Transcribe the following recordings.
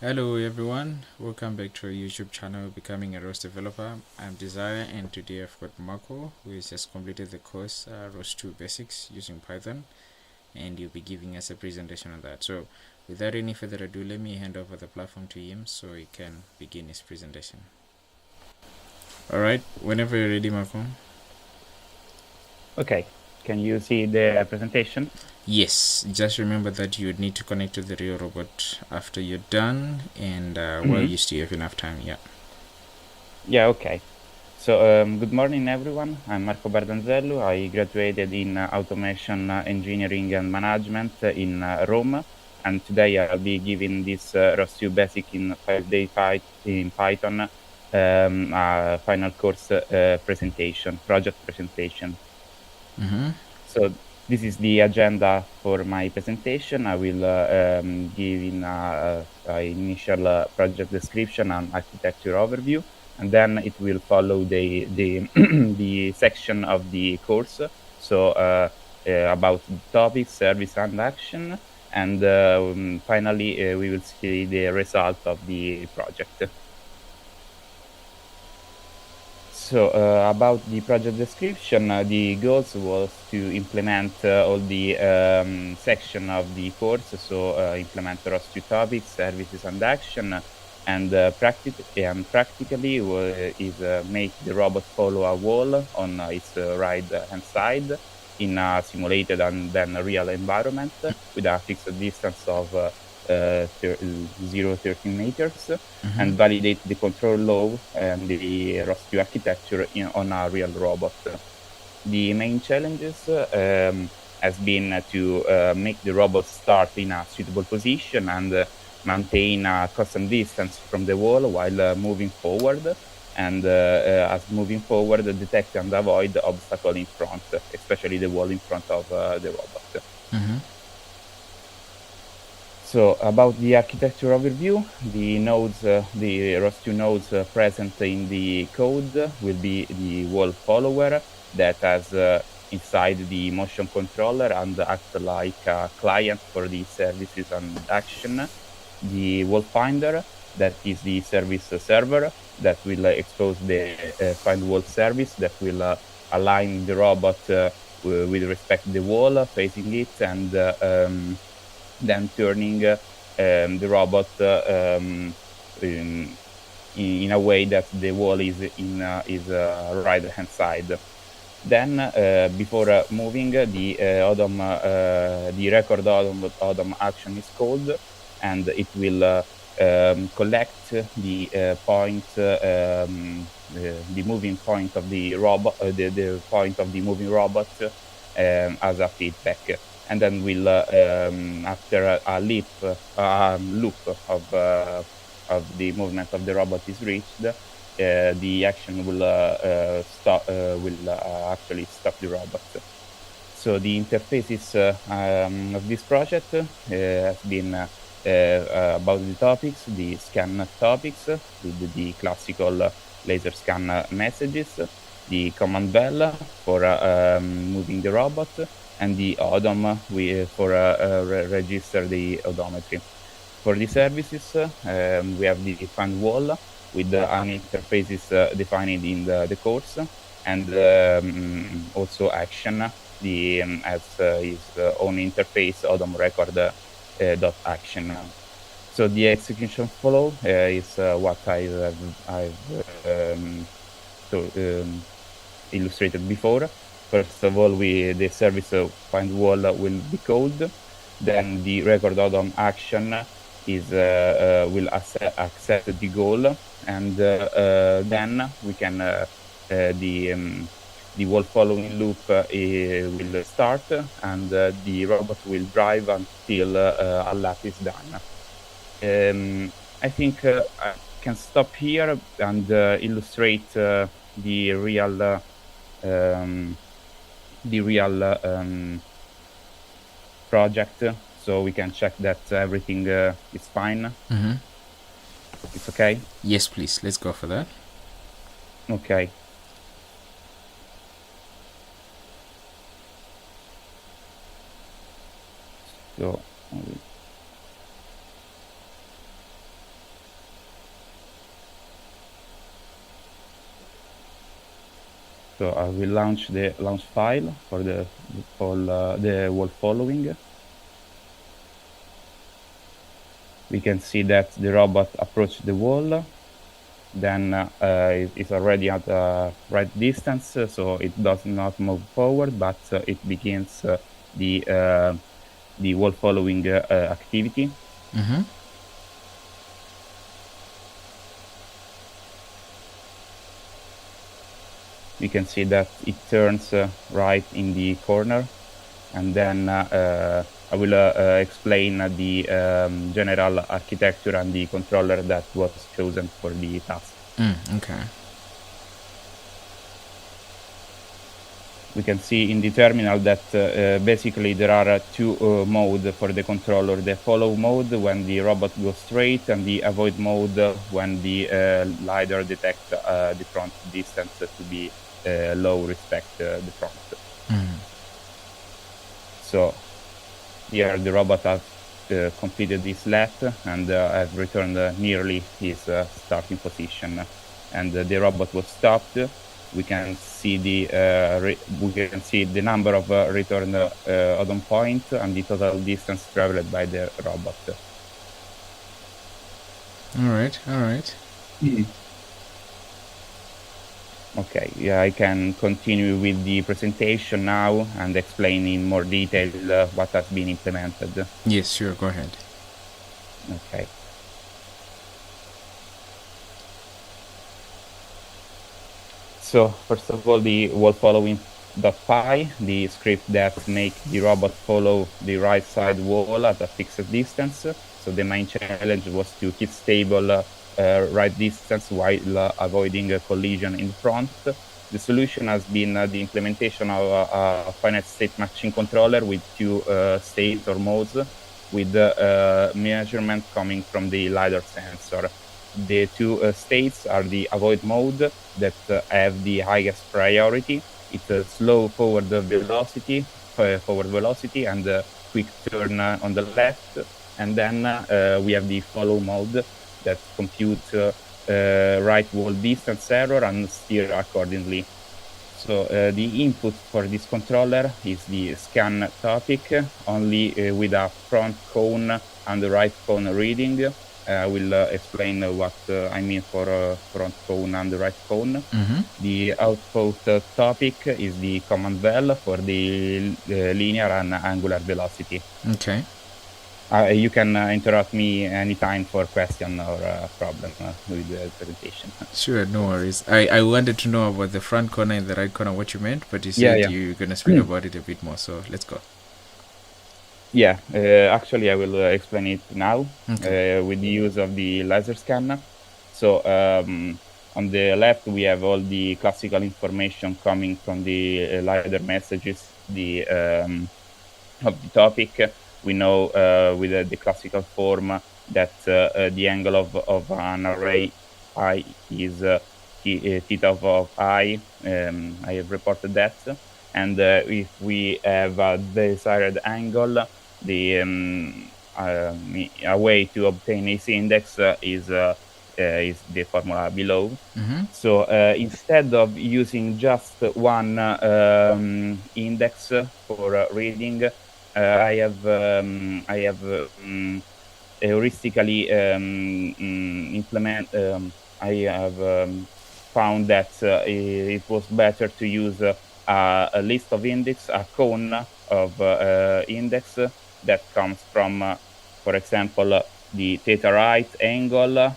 Hello everyone, welcome back to our YouTube channel Becoming a ROS Developer. I'm Desire and today I've got Marco who has just completed the course ROS2 Basics using Python, and he'll be giving us a presentation on that. So without any further ado, let me hand over the platform to him so he can begin his presentation. Alright, whenever you're ready, Marco. Okay, can you see the presentation? Yes, just remember that you would need to connect to the real robot after you're done, and well, you still have enough time, yeah. Yeah, okay. So, good morning, everyone. I'm Marco Bardanzellu. I graduated in Automation Engineering and Management in Rome, and today I'll be giving this ROS2 Basic in 5-day in Python final course presentation, project presentation. So this is the agenda for my presentation. I will give in initial project description and architecture overview, and then it will follow the the section of the course. So about the topic, service, and action, and finally we will see the result of the project. So about the project description, the goals was to implement all the section of the course. So implement ROS2 topics, services, and action, and practically is make the robot follow a wall on its right hand side in a simulated and then real environment with a fixed distance of 0.13 meters, and validate the control law and the ROS2 architecture on a real robot. The main challenges has been to make the robot start in a suitable position and maintain a constant distance from the wall while moving forward, and as moving forward, detect and avoid the obstacle in front, especially the wall in front of the robot. So about the architecture overview, the nodes, the ROS2 nodes present in the code will be the wall follower that has inside the motion controller and act like a client for the services and action. The wall finder, that is the service server that will expose the find wall service that will align the robot with respect to the wall, facing it, and then turning the robot in a way that the wall is in his right hand side. Then before moving, the the record ODOM action is called, and it will collect the point, the moving point of the robot, the point of the moving robot as a feedback, and then we'll after a loop of the movement of the robot is reached, the action will stop will actually stop the robot. So the interfaces of this project has been about the topics, the scan topics with the classical laser scan messages, the command bell for moving the robot, and the ODOM for register the odometry. For the services, we have the defined wall with an interfaces defined in the course, and also action, the as his own interface ODOM record dot action. So the execution flow is what I've illustrated before. First of all, the service find wall will be called. Then the record ODOM action is will accept the goal, and then we can the wall following loop will start, and the robot will drive until a lap is done. I think I can stop here and illustrate the real project, so we can check that everything is fine. It's okay? Yes, please, let's go for that. Okay. So So I will launch the launch file for the wall following. We can see that the robot approached the wall, then it's already at the right distance, so it does not move forward, but it begins the wall following activity. Mm-hmm. We can see that it turns right in the corner, and then I will explain the general architecture and the controller that was chosen for the task. Okay. We can see in the terminal that basically there are two modes for the controller. The follow mode when the robot goes straight, and the avoid mode when the LiDAR detects the front distance to be low respect the front. So here the robot has completed this lap and has returned nearly his starting position, and the robot was stopped. We can see the number of return oddon points and the total distance traveled by the robot. All right. Okay, yeah, I can continue with the presentation now and explain in more detail what has been implemented. Yes, sure, go ahead. Okay. So first of all, the wall following.py, the script that makes the robot follow the right side wall at a fixed distance. So the main challenge was to keep stable right distance while avoiding a collision in front. The solution has been the implementation of a finite state machine controller with two states or modes, with measurement coming from the LiDAR sensor. The two states are the avoid mode that have the highest priority. It's a slow forward velocity, and a quick turn on the left. And then we have the follow mode that computes right wall distance error and steer accordingly. So the input for this controller is the scan topic, only with a front cone and the right cone reading. I will explain what I mean for front cone and the right cone. The output topic is the command val for the linear and angular velocity. Okay. You can interrupt me anytime for question or problem with the presentation. Sure, no worries. I wanted to know about the front corner and the right corner, what you meant, but you said you're going to speak about it a bit more, so let's go. Yeah, actually I will explain it now with the use of the laser scanner. So on the left we have all the classical information coming from the LiDAR messages of the topic. We know with the classical form that the angle of an array I is theta of I. I have reported that. And if we have a desired angle, a way to obtain its index is the formula below. So instead of using just one index for reading, I have heuristically I have found that it was better to use a list of index, a cone of index that comes from, for example, the theta right angle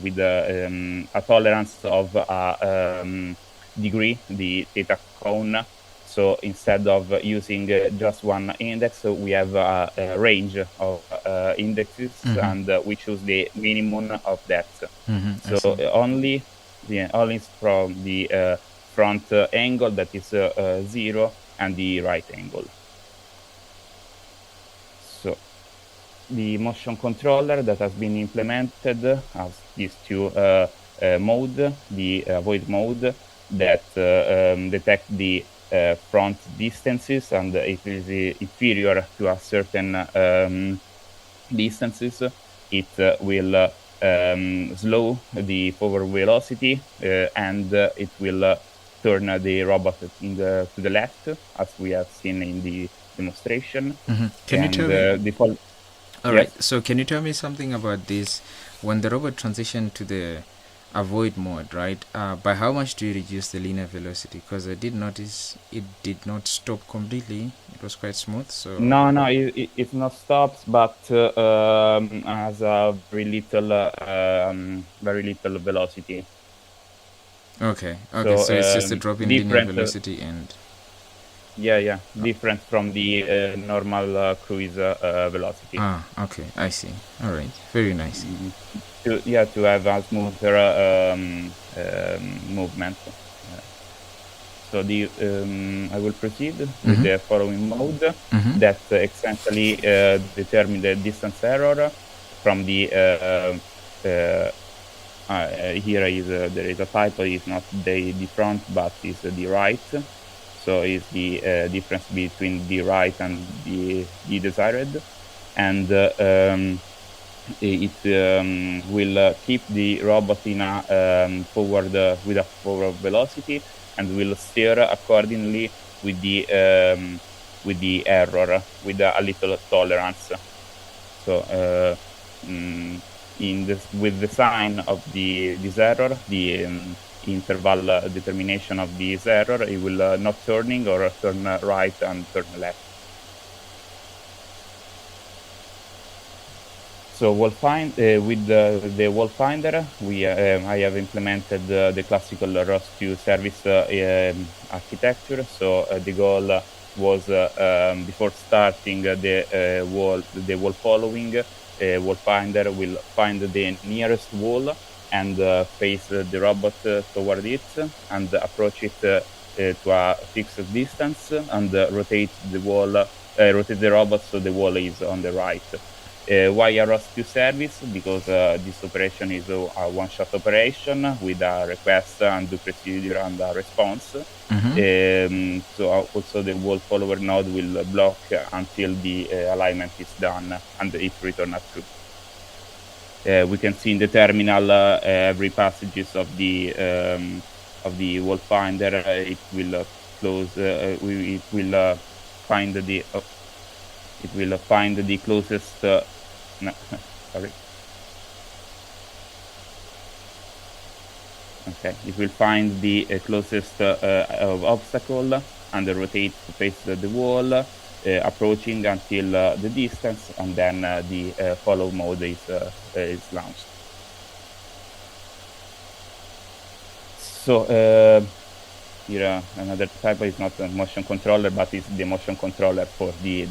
with a tolerance of a degree, the theta cone. So instead of using just one index, we have a range of indexes, and we choose the minimum of that. So only from the front angle, that is 0, and the right angle. So the motion controller that has been implemented has these two modes, the avoid mode that detect the front distances, and if it is inferior to a certain distances, it will slow the forward velocity, and it will turn the robot to the left, as we have seen in the demonstration. Can you And tell me? All yes. right. So can you tell me something about this? When the robot transitioned to the avoid mode, right? By how much do you reduce the linear velocity? Because I did notice it did not stop completely. It was quite smooth. So No, it's not stopped, but has a very little velocity. okay. So So it's just a drop in linear different, velocity and different from the normal cruise velocity. okay. I see. All right. Very nice. To have a smoother movement. So I will proceed with the following mode that essentially determine the distance error from the here there is a typo. It's not the front, but it's the right. So it's the difference between the right and the desired, and it will keep the robot in a forward with a forward velocity, and will steer accordingly with the error with a little tolerance. So with the sign of this error, the interval determination of this error, it will not turning or turn right and turn left. So with the wall finder, I have implemented the classical ROS2 service architecture. So the goal was before starting the wall following, wall finder will find the nearest wall and face the robot toward it and approach it to a fixed distance, and rotate the robot so the wall is on the right. Why a ROS2 service? Because this operation is a one-shot operation with a request and the procedure and a response. So also the wall follower node will block until the alignment is done and it returns true. We can see in the terminal every passages of the wall finder. It will close. It will find the. It will find the closest. No, sorry. Okay, it will find the closest obstacle and rotate to face the wall, approaching until the distance, and then the follow mode is launched. So here another type is not a motion controller, but it's the motion controller for the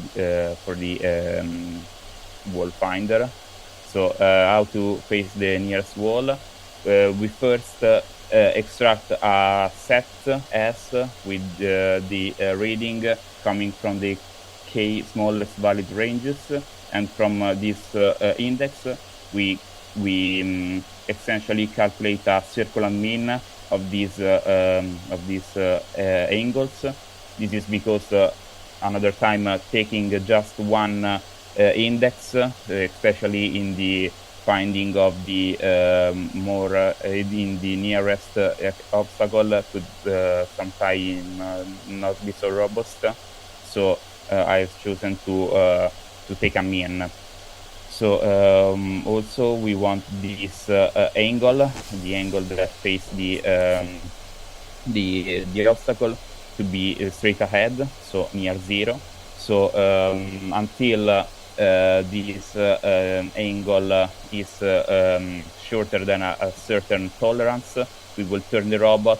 wall finder. So how to face the nearest wall? We first extract a set S with the reading coming from the k smallest valid ranges, and from this index we essentially calculate a circular mean of these angles. This is because another time taking just one index, especially in the finding of the in the nearest obstacle, could sometimes not be so robust. So I've chosen to take a mean. So also we want this angle, the angle that faces the obstacle, to be straight ahead, so near zero. So until this angle is shorter than a certain tolerance, we will turn the robot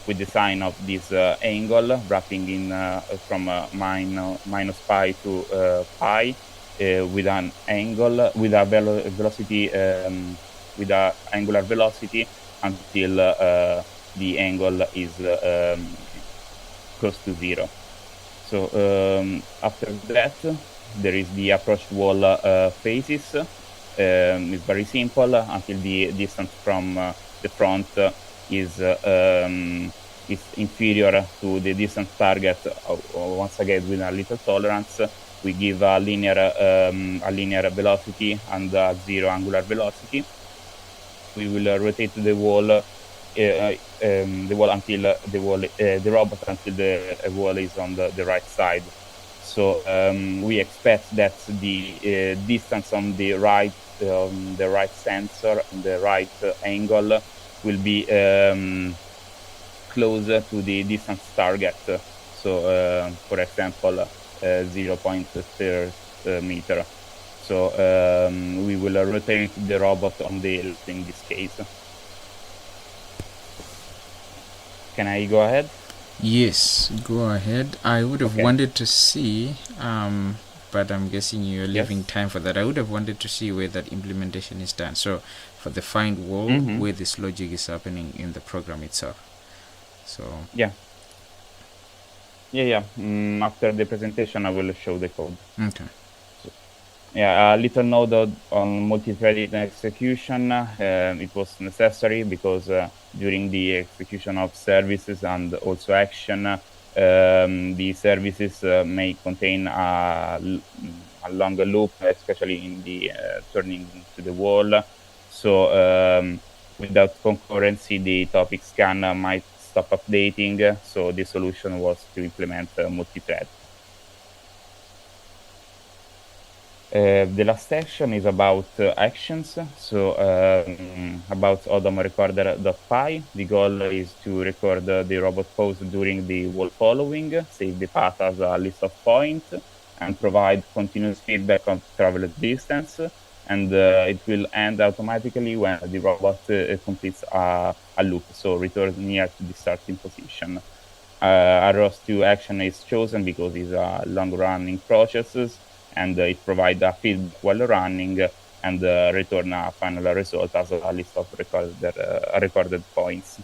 with the sign of this angle, wrapping in from minus pi to pi, with an angle, with a velocity, with a angular velocity, until the angle is close to zero. So after that, there is the approach wall phases. It's very simple until the distance from the front is inferior to the distance target. Once again, with a little tolerance, we give a linear velocity and a zero angular velocity. we will rotate the wall until the robot until the wall is on the right side. So we expect that the distance on the right sensor and the right angle will be closer to the distance target. So for example, 0.3 meter. So we will rotate the robot on the left in this case. Can I go ahead? Yes, go ahead. I would have wanted to see, but I'm guessing you're leaving time for that. I would have wanted to see where that implementation is done. So for the find wall, where this logic is happening in the program itself. So after the presentation, I will show the code. Okay. A little note on multi-threaded execution. It was necessary because during the execution of services and also action, the services may contain a longer loop, especially in the turning to the wall. So without concurrency, the topic scan might stop updating. So the solution was to implement multi-thread. The last section is about actions. So about odom recorder.py, the goal is to record the robot pose during the wall following, save the path as a list of points, and provide continuous feedback on traveled distance. And it will end automatically when the robot completes a loop, so return near to the starting position. A ROS2 action is chosen because it's a long-running process, and it provides a feedback while running and return a final result as a list of recorded points.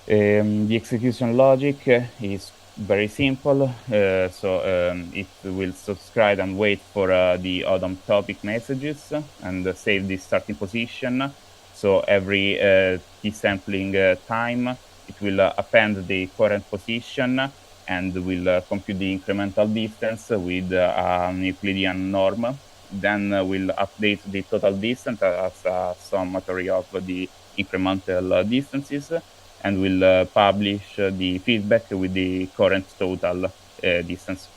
The execution logic is very simple. It will subscribe and wait for the odom topic messages and save the starting position. So every t-sampling time, it will append the current position and will compute the incremental distance with a Euclidean norm. Then we'll update the total distance as a summatory of the incremental distances, and will publish the feedback with the current total distance.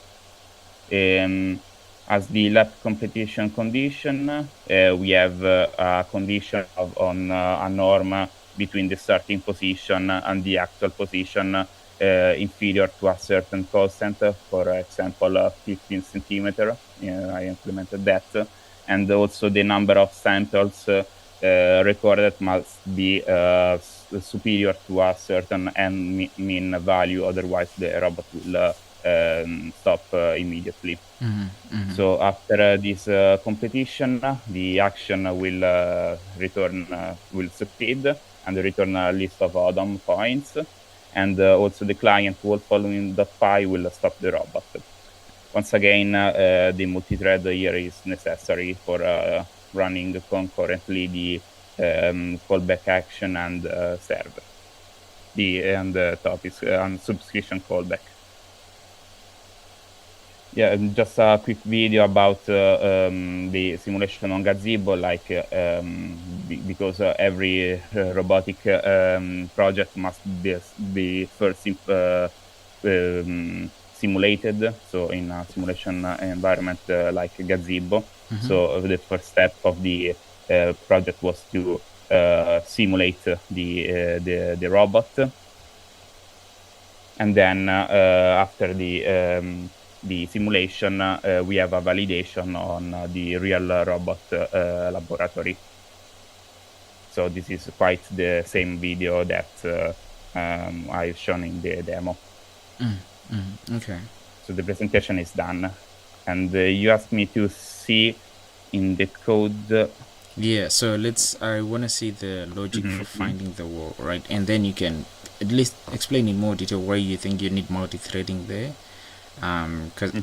As the lap completion condition, we have a condition on a norm between the starting position and the actual position inferior to a certain constant, for example, 15 centimeter. I implemented that. And also the number of samples recorded must be superior to a certain mean value, otherwise the robot will stop immediately. So after this competition, the action will succeed and return a list of odom points, and also the client wall following.py will stop the robot. Once again, the multi-thread here is necessary for running concurrently the callback action and server, and topics and subscription callback. Just a quick video about the simulation on Gazebo, because every robotic project must be first simulated, so in a simulation environment like Gazebo. So the first step of the project was to simulate the robot, and then after the simulation, we have a validation on the real robot laboratory. So this is quite the same video that I've shown in the demo. Okay. So the presentation is done, and you asked me to see in the code. Yeah, so I want to see the logic for finding the wall, right? And then you can at least explain in more detail why you think you need multi-threading there. Because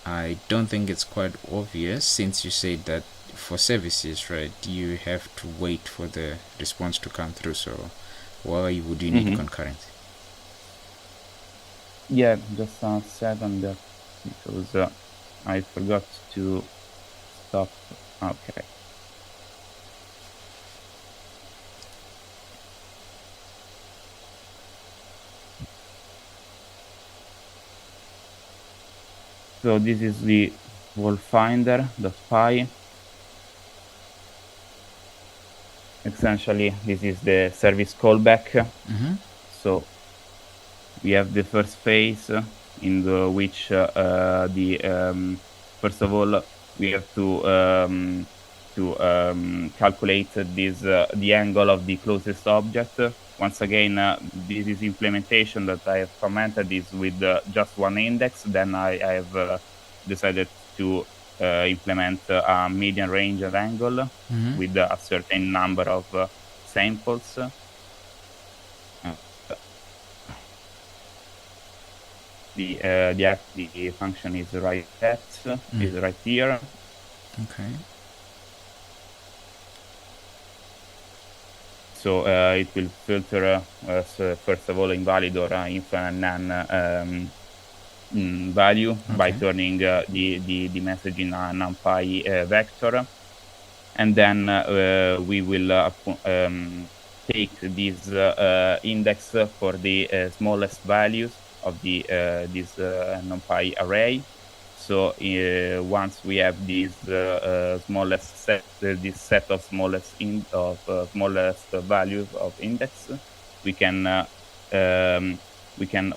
I don't think it's quite obvious, since you said that for services, right, you have to wait for the response to come through. So why would you need concurrency? Yeah, just a second, because I forgot to stop. Okay. So this is the wall finder.py. Essentially, this is the service callback. So we have the first phase in which first of all we have to calculate the angle of the closest object. Once again, this is implementation that I have commented is with just one index. Then I have decided to implement a median range of angle with a certain number of samples. The function is right is right here. Okay. So it will filter first of all invalid or infinite none value by turning the message in a NumPy vector, and then we will take this index for the smallest values of the this NumPy array. So once we have this smallest set, this set of smallest smallest values of index, we can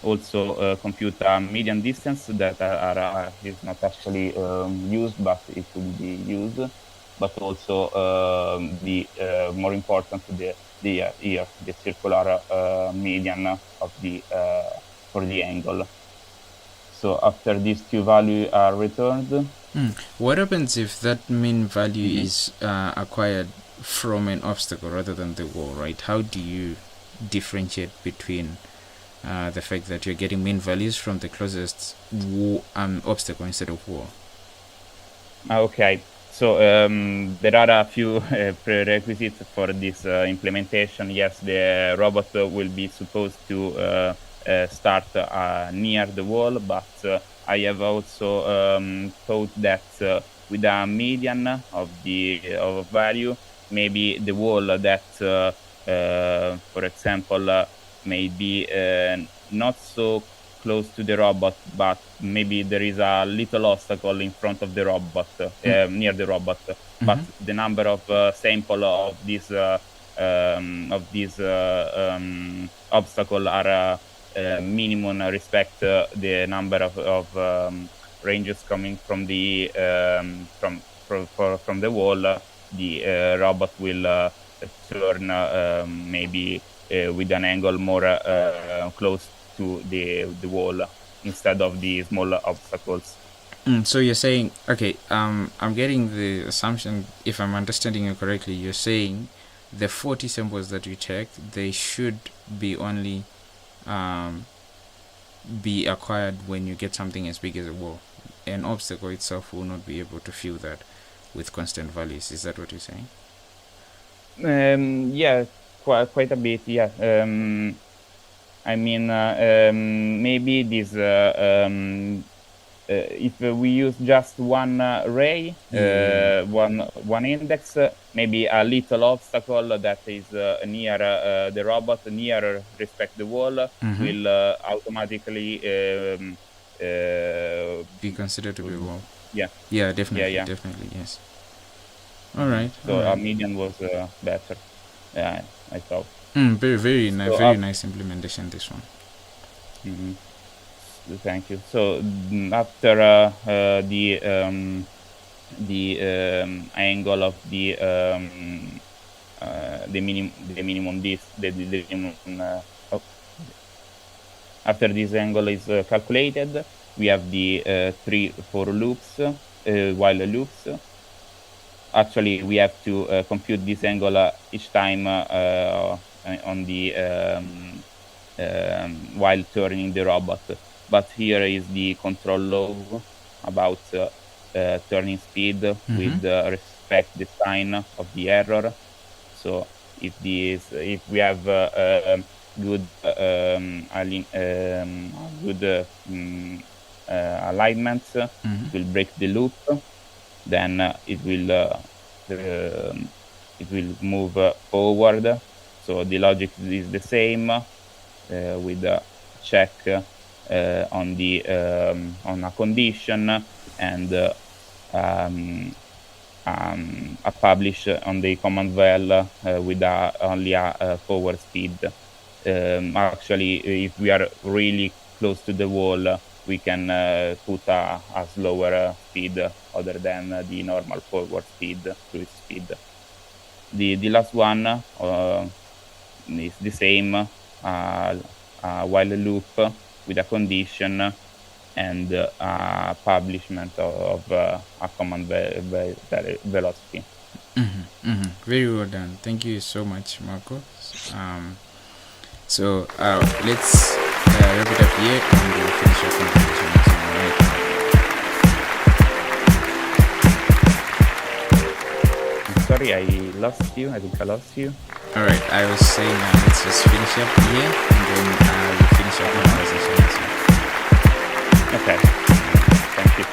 also compute a median distance that is not actually used, but it will be used. But also the more important, the circular median of the for the angle. So after these two values are returned, what happens if that mean value is acquired from an obstacle rather than the wall, right? How do you differentiate between the fact that you're getting mean values from the closest obstacle instead of wall? Okay, so there are a few prerequisites for this implementation. Yes, the robot will be supposed to start near the wall, but I have also thought that with a median of value, maybe the wall that, for example, may be not so close to the robot, but maybe there is a little obstacle in front of the robot, near the robot, but the number of sample of this obstacle are minimum respect the number of ranges coming from the from the wall. The robot will turn maybe with an angle more close to the wall instead of the small obstacles. So you're saying, okay, I'm getting the assumption, if I'm understanding you correctly, you're saying the 40 samples that you checked, they should be only be acquired when you get something as big as a wall. An obstacle itself will not be able to fill that with constant values. Is that what you're saying? Yeah, quite a bit. Yeah. I mean, maybe this if we use just one ray, one index, maybe a little obstacle that is near the robot, near respect the wall, will automatically be considered to be a wall. Yeah. Yeah, definitely. Yeah. Definitely, yes. All right. So a median was better. Yeah, I thought. Very nice implementation, this one. Thank you. So after the angle of the minimum after this angle is calculated, we have the 3 for loops, while loops. Actually, we have to compute this angle each time on the while turning the robot. But here is the control law about turning speed with respect the sign of the error. So if we have good alignment, it will break the loop. Then it will move forward. So the logic is the same with check on the on a condition, and a publish on the command val with only a forward speed. Actually, if we are really close to the wall, we can put a slower speed other than the normal forward speed, cruise speed. The last one is the same, while loop with a condition and publishment of a command velocity. Very well done. Thank you so much, Marco. So let's wrap it up here and we'll finish our conversation. Alright. I'm sorry, I lost you. I think I lost you. Alright, I was saying let's just finish up here and then we'll finish our conversation. Okay. Thank you.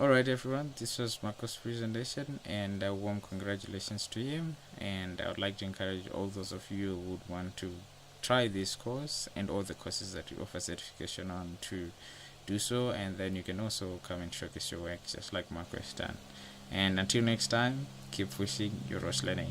Alright everyone, this was Marco's presentation and a warm congratulations to him, and I would like to encourage all those of you who would want to try this course and all the courses that we offer certification on to do so, and then you can also come and showcase your work just like Marco has done. And until next time, keep pushing your ROS learning.